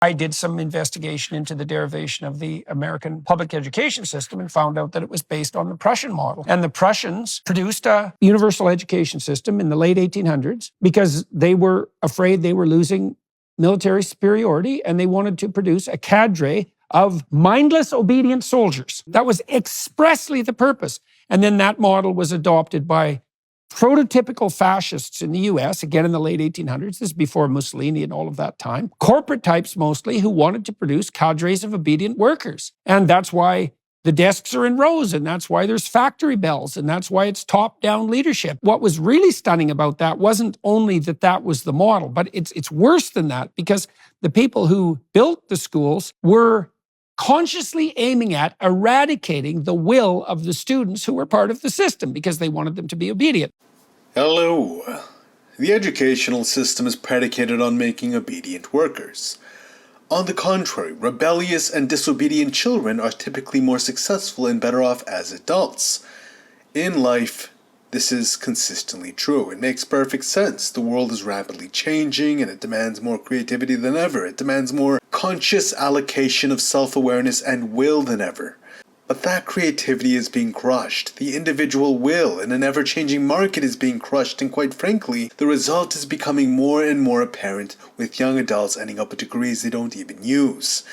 I did some investigation into the derivation of the American public education system and found out that it was based on the Prussian model. And the Prussians produced a universal education system in the late 1800s because they were afraid they were losing military superiority, and they wanted to produce a cadre of mindless, obedient soldiers. That was expressly the purpose. And then that model was adopted by prototypical fascists in the US, again in the late 1800s. This is before Mussolini and all of that time. Corporate types mostly, who wanted to produce cadres of obedient workers. And that's why the desks are in rows, and that's why there's factory bells, and that's why it's top-down leadership. What was really stunning about that wasn't only that that was the model, but it's worse than that, because the people who built the schools were consciously aiming at eradicating the will of the students who were part of the system because they wanted them to be obedient. Hello. The educational system is predicated on making obedient workers. On the contrary, rebellious and disobedient children are typically more successful and better off as adults. In life, this is consistently true. It makes perfect sense. The world is rapidly changing and it demands more creativity than ever. It demands more conscious allocation of self-awareness and will than ever. But that creativity is being crushed. The individual will in an ever-changing market is being crushed, and quite frankly, the result is becoming more and more apparent with young adults ending up with degrees they don't even use.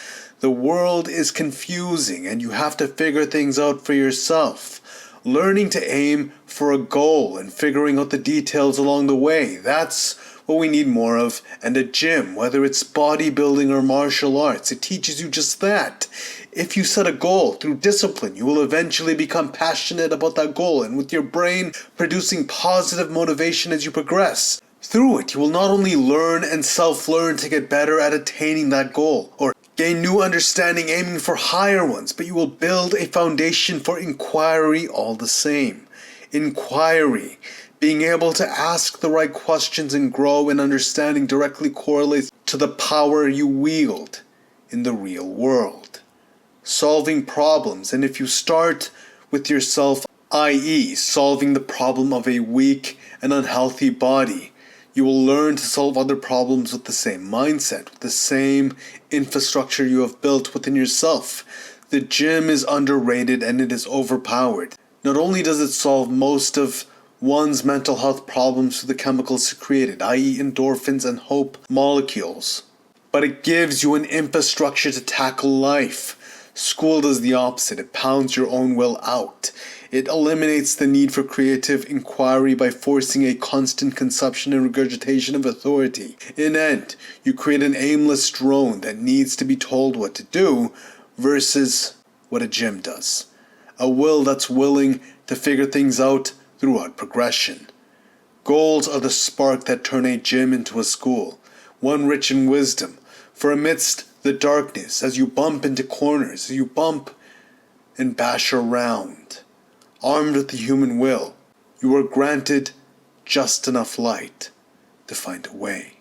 The world is confusing and you have to figure things out for yourself. Learning to aim for a goal and figuring out the details along the way, that's what we need more of. And a gym, whether it's bodybuilding or martial arts, it teaches you just that. If you set a goal through discipline, you will eventually become passionate about that goal, and with your brain producing positive motivation as you progress. Through it, you will not only learn and self-learn to get better at attaining that goal, or gain new understanding aiming for higher ones, but you will build a foundation for inquiry all the same. Inquiry, being able to ask the right questions and grow in understanding, directly correlates to the power you wield in the real world. Solving problems, and if you start with yourself, i.e. solving the problem of a weak and unhealthy body, you will learn to solve other problems with the same mindset, with the same infrastructure you have built within yourself. The gym is underrated and it is overpowered. Not only does it solve most of one's mental health problems through the chemicals secreted, i.e. endorphins and hope molecules, but it gives you an infrastructure to tackle life. School does the opposite. It pounds your own will out. It eliminates the need for creative inquiry by forcing a constant consumption and regurgitation of authority. In end, you create an aimless drone that needs to be told what to do versus what a gym does. A will that's willing to figure things out throughout progression. Goals are the spark that turn a gym into a school, one rich in wisdom. For amidst the darkness, as you bump into corners, as you bump and bash around, armed with the human will, you are granted just enough light to find a way.